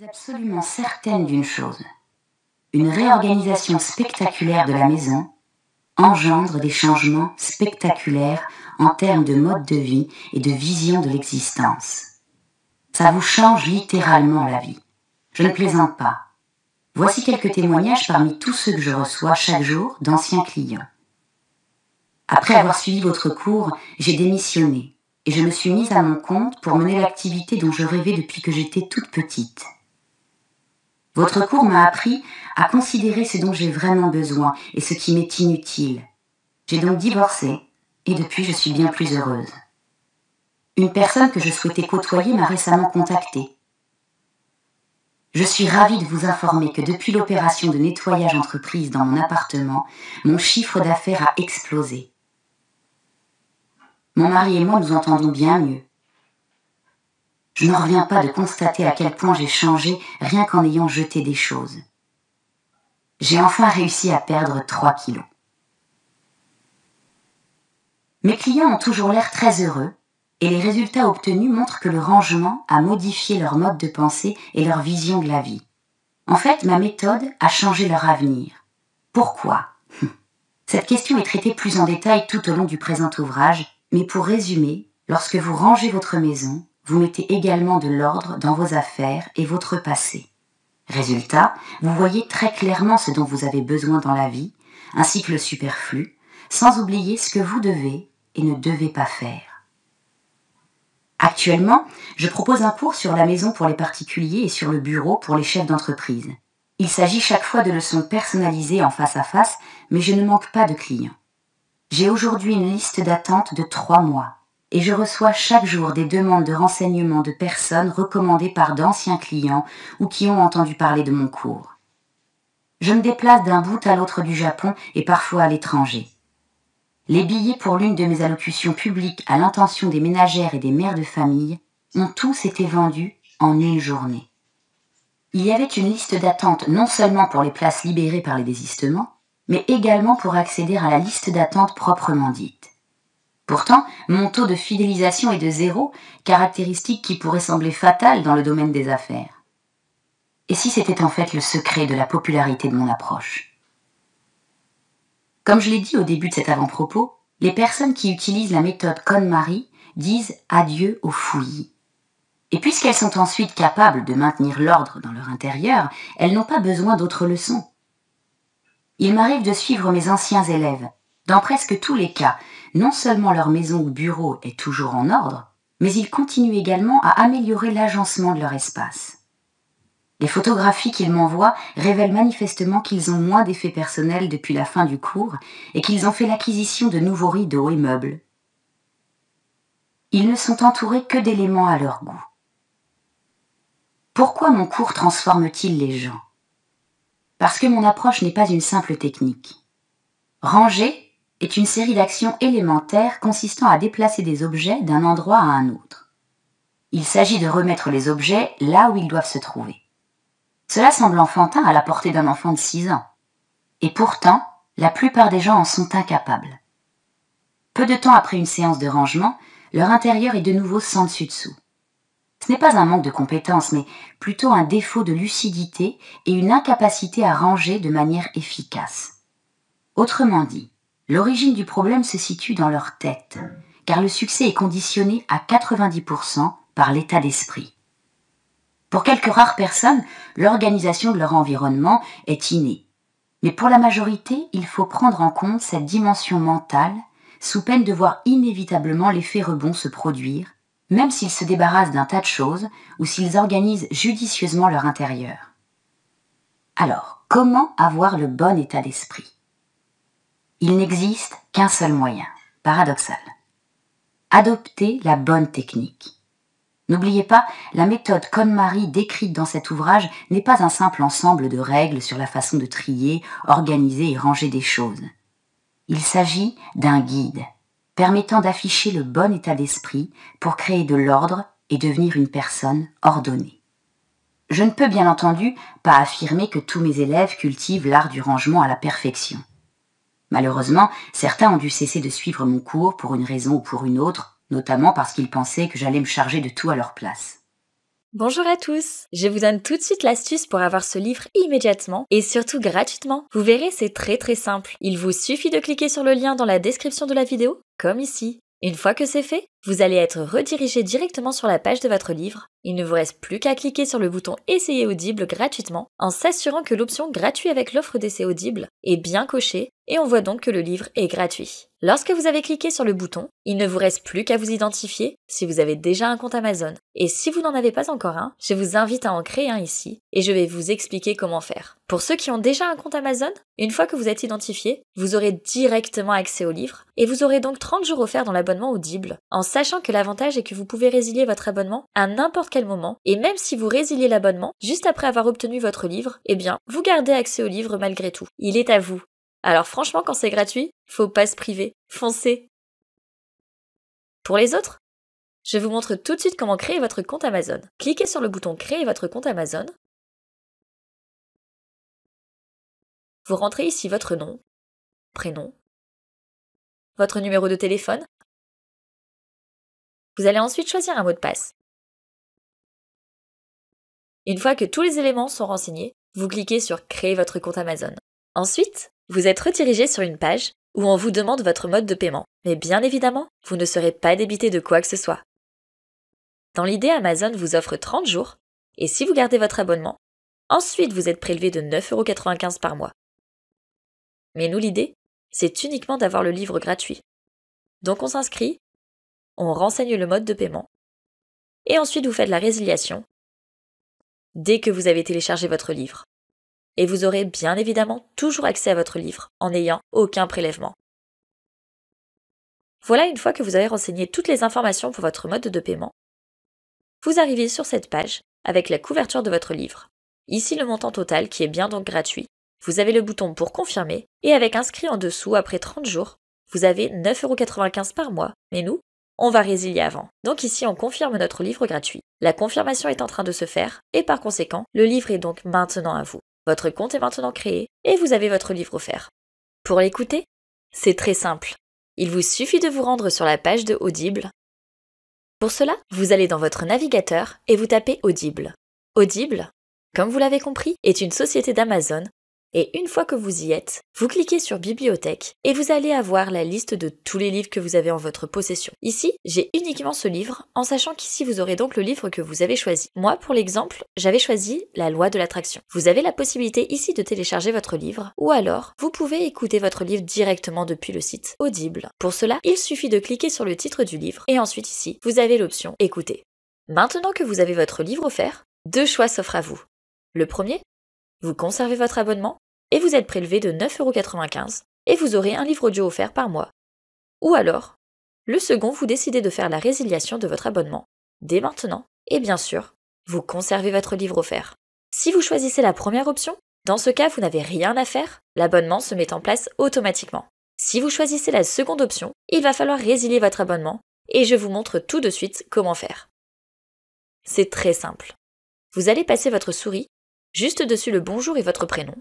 suis absolument certaine d'une chose. Une réorganisation spectaculaire de la maison engendre des changements spectaculaires en termes de mode de vie et de vision de l'existence. Ça vous change littéralement la vie. Je ne plaisante pas. Voici quelques témoignages parmi tous ceux que je reçois chaque jour d'anciens clients. Après avoir suivi votre cours, j'ai démissionné et je me suis mise à mon compte pour mener l'activité dont je rêvais depuis que j'étais toute petite. Votre cours m'a appris à considérer ce dont j'ai vraiment besoin et ce qui m'est inutile. J'ai donc divorcé et depuis je suis bien plus heureuse. Une personne que je souhaitais côtoyer m'a récemment contactée. Je suis ravie de vous informer que depuis l'opération de nettoyage entreprise dans mon appartement, mon chiffre d'affaires a explosé. Mon mari et moi nous entendons bien mieux. Je n'en reviens pas de constater à quel point j'ai changé rien qu'en ayant jeté des choses. J'ai enfin réussi à perdre 3 kilos. Mes clients ont toujours l'air très heureux et les résultats obtenus montrent que le rangement a modifié leur mode de pensée et leur vision de la vie. En fait, ma méthode a changé leur avenir. Pourquoi ? Cette question est traitée plus en détail tout au long du présent ouvrage, mais pour résumer, lorsque vous rangez votre maison, vous mettez également de l'ordre dans vos affaires et votre passé. Résultat, vous voyez très clairement ce dont vous avez besoin dans la vie, ainsi que le superflu, sans oublier ce que vous devez et ne devez pas faire. Actuellement, je propose un cours sur la maison pour les particuliers et sur le bureau pour les chefs d'entreprise. Il s'agit chaque fois de leçons personnalisées en face à face, mais je ne manque pas de clients. J'ai aujourd'hui une liste d'attente de 3 mois et je reçois chaque jour des demandes de renseignements de personnes recommandées par d'anciens clients ou qui ont entendu parler de mon cours. Je me déplace d'un bout à l'autre du Japon et parfois à l'étranger. Les billets pour l'une de mes allocutions publiques à l'intention des ménagères et des mères de famille ont tous été vendus en une journée. Il y avait une liste d'attente non seulement pour les places libérées par les désistements, mais également pour accéder à la liste d'attente proprement dite. Pourtant, mon taux de fidélisation est de 0, caractéristique qui pourrait sembler fatale dans le domaine des affaires. Et si c'était en fait le secret de la popularité de mon approche ? Comme je l'ai dit au début de cet avant-propos, les personnes qui utilisent la méthode KonMari disent adieu aux fouillis. Et puisqu'elles sont ensuite capables de maintenir l'ordre dans leur intérieur, elles n'ont pas besoin d'autres leçons. Il m'arrive de suivre mes anciens élèves. Dans presque tous les cas, non seulement leur maison ou bureau est toujours en ordre, mais ils continuent également à améliorer l'agencement de leur espace. Les photographies qu'ils m'envoient révèlent manifestement qu'ils ont moins d'effets personnels depuis la fin du cours et qu'ils ont fait l'acquisition de nouveaux rideaux et meubles. Ils ne sont entourés que d'éléments à leur goût. Pourquoi mon cours transforme-t-il les gens ? Parce que mon approche n'est pas une simple technique. Ranger est une série d'actions élémentaires consistant à déplacer des objets d'un endroit à un autre. Il s'agit de remettre les objets là où ils doivent se trouver. Cela semble enfantin à la portée d'un enfant de 6 ans. Et pourtant, la plupart des gens en sont incapables. Peu de temps après une séance de rangement, leur intérieur est de nouveau sans dessus-dessous. Ce n'est pas un manque de compétences, mais plutôt un défaut de lucidité et une incapacité à ranger de manière efficace. Autrement dit, l'origine du problème se situe dans leur tête, car le succès est conditionné à 90% par l'état d'esprit. Pour quelques rares personnes, l'organisation de leur environnement est innée. Mais pour la majorité, il faut prendre en compte cette dimension mentale, sous peine de voir inévitablement l'effet rebond se produire, même s'ils se débarrassent d'un tas de choses ou s'ils organisent judicieusement leur intérieur. Alors, comment avoir le bon état d'esprit ? Il n'existe qu'un seul moyen, paradoxal. Adopter la bonne technique. N'oubliez pas, la méthode KonMari décrite dans cet ouvrage n'est pas un simple ensemble de règles sur la façon de trier, organiser et ranger des choses. Il s'agit d'un guide permettant d'afficher le bon état d'esprit pour créer de l'ordre et devenir une personne ordonnée. Je ne peux bien entendu pas affirmer que tous mes élèves cultivent l'art du rangement à la perfection. Malheureusement, certains ont dû cesser de suivre mon cours pour une raison ou pour une autre, notamment parce qu'ils pensaient que j'allais me charger de tout à leur place. Bonjour à tous! Je vous donne tout de suite l'astuce pour avoir ce livre immédiatement et surtout gratuitement. Vous verrez, c'est très simple. Il vous suffit de cliquer sur le lien dans la description de la vidéo, comme ici. Une fois que c'est fait, vous allez être redirigé directement sur la page de votre livre. Il ne vous reste plus qu'à cliquer sur le bouton Essayer Audible gratuitement en s'assurant que l'option Gratuit avec l'offre d'essai Audible est bien cochée et on voit donc que le livre est gratuit. Lorsque vous avez cliqué sur le bouton, il ne vous reste plus qu'à vous identifier si vous avez déjà un compte Amazon. Et si vous n'en avez pas encore un, je vous invite à en créer un ici et je vais vous expliquer comment faire. Pour ceux qui ont déjà un compte Amazon, une fois que vous êtes identifié, vous aurez directement accès au livre et vous aurez donc 30 jours offerts dans l'abonnement Audible, en sachant que l'avantage est que vous pouvez résilier votre abonnement à n'importe quel moment et même si vous résiliez l'abonnement juste après avoir obtenu votre livre, eh bien, vous gardez accès au livre malgré tout. Il est à vous. Alors franchement, quand c'est gratuit, faut pas se priver. Foncez! Pour les autres, je vous montre tout de suite comment créer votre compte Amazon. Cliquez sur le bouton Créer votre compte Amazon. Vous rentrez ici votre nom, prénom, votre numéro de téléphone. Vous allez ensuite choisir un mot de passe. Une fois que tous les éléments sont renseignés, vous cliquez sur Créer votre compte Amazon. Ensuite, vous êtes redirigé sur une page où on vous demande votre mode de paiement. Mais bien évidemment, vous ne serez pas débité de quoi que ce soit. Dans l'idée, Amazon vous offre 30 jours, et si vous gardez votre abonnement, ensuite vous êtes prélevé de 9,95 € par mois. Mais nous, l'idée, c'est uniquement d'avoir le livre gratuit. Donc on s'inscrit, on renseigne le mode de paiement, et ensuite vous faites la résiliation dès que vous avez téléchargé votre livre. Et vous aurez bien évidemment toujours accès à votre livre en n'ayant aucun prélèvement. Voilà, une fois que vous avez renseigné toutes les informations pour votre mode de paiement, vous arrivez sur cette page avec la couverture de votre livre. Ici le montant total qui est bien donc gratuit. Vous avez le bouton pour confirmer et avec inscrit en dessous après 30 jours, vous avez 9,95 € par mois. Mais nous, on va résilier avant. Donc ici on confirme notre livre gratuit. La confirmation est en train de se faire et par conséquent, le livre est donc maintenant à vous. Votre compte est maintenant créé et vous avez votre livre offert. Pour l'écouter, c'est très simple. Il vous suffit de vous rendre sur la page de Audible. Pour cela, vous allez dans votre navigateur et vous tapez Audible. Audible, comme vous l'avez compris, est une société d'Amazon et une fois que vous y êtes, vous cliquez sur Bibliothèque et vous allez avoir la liste de tous les livres que vous avez en votre possession. Ici, j'ai uniquement ce livre, en sachant qu'ici vous aurez donc le livre que vous avez choisi. Moi, pour l'exemple, j'avais choisi La Loi de l'attraction. Vous avez la possibilité ici de télécharger votre livre, ou alors, vous pouvez écouter votre livre directement depuis le site Audible. Pour cela, il suffit de cliquer sur le titre du livre, et ensuite ici, vous avez l'option Écouter. Maintenant que vous avez votre livre offert, deux choix s'offrent à vous. Le premier, vous conservez votre abonnement et vous êtes prélevé de 9,95 € et vous aurez un livre audio offert par mois. Ou alors, le second, vous décidez de faire la résiliation de votre abonnement dès maintenant et bien sûr, vous conservez votre livre offert. Si vous choisissez la première option, dans ce cas, vous n'avez rien à faire, l'abonnement se met en place automatiquement. Si vous choisissez la seconde option, il va falloir résilier votre abonnement et je vous montre tout de suite comment faire. C'est très simple. Vous allez passer votre souris juste dessus le bonjour et votre prénom.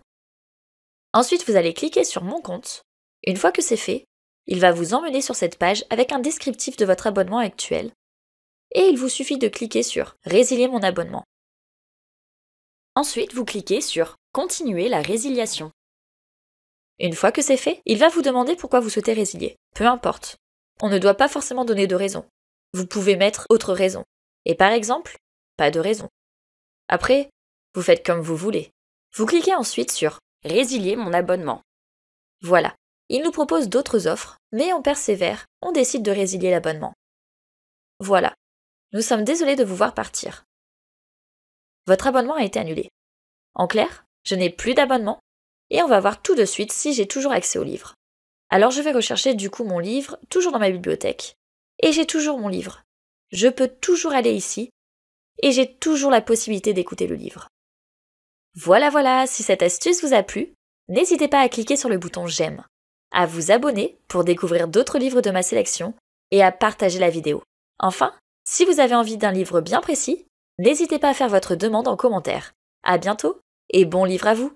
Ensuite, vous allez cliquer sur Mon compte. Une fois que c'est fait, il va vous emmener sur cette page avec un descriptif de votre abonnement actuel. Et il vous suffit de cliquer sur Résilier mon abonnement. Ensuite, vous cliquez sur Continuer la résiliation. Une fois que c'est fait, il va vous demander pourquoi vous souhaitez résilier. Peu importe. On ne doit pas forcément donner de raison. Vous pouvez mettre autre raison. Et par exemple, pas de raison. Après, vous faites comme vous voulez. Vous cliquez ensuite sur « Résilier mon abonnement ». Voilà, il nous propose d'autres offres, mais on persévère, on décide de résilier l'abonnement. Voilà, nous sommes désolés de vous voir partir. Votre abonnement a été annulé. En clair, je n'ai plus d'abonnement, et on va voir tout de suite si j'ai toujours accès au livre. Alors je vais rechercher du coup mon livre, toujours dans ma bibliothèque, et j'ai toujours mon livre. Je peux toujours aller ici, et j'ai toujours la possibilité d'écouter le livre. Voilà, si cette astuce vous a plu, n'hésitez pas à cliquer sur le bouton j'aime, à vous abonner pour découvrir d'autres livres de ma sélection et à partager la vidéo. Enfin, si vous avez envie d'un livre bien précis, n'hésitez pas à faire votre demande en commentaire. À bientôt et bon livre à vous!